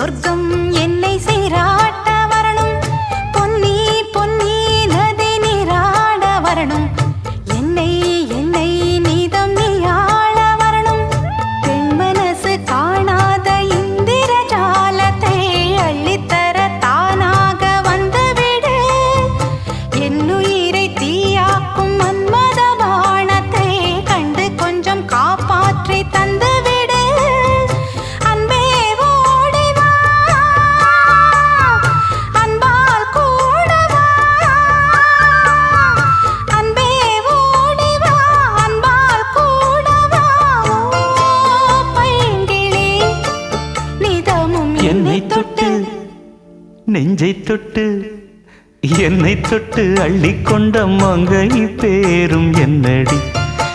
சொர்க்கம் என்னை சீராட்ட வரணும், பொன்னி பொன்னி நதி நீராட வரணும், என்னை என்னை நீதம் நீயாள வரணும். பெண் மனசு காணாத இந்திர ஜாலத்தை அள்ளித்தர தானாக வந்துவிடு. என்னுயிரை தீயாக்கும் மன்மத பாணத்தை கண்டு கொஞ்சம் காப்பாற்றி தந்துவிடு. அன்பே ஓடிவா, அன்பால் கூடவா. அன்பே ஓடிவா, அன்பால் கூடவா. பைங்கிளி நிதமும் என்னை தொட்டு நெஞ்சை தொட்டு என்னை தொட்டு அள்ளிக்கொண்ட மங்கை பேரும் என்னடி.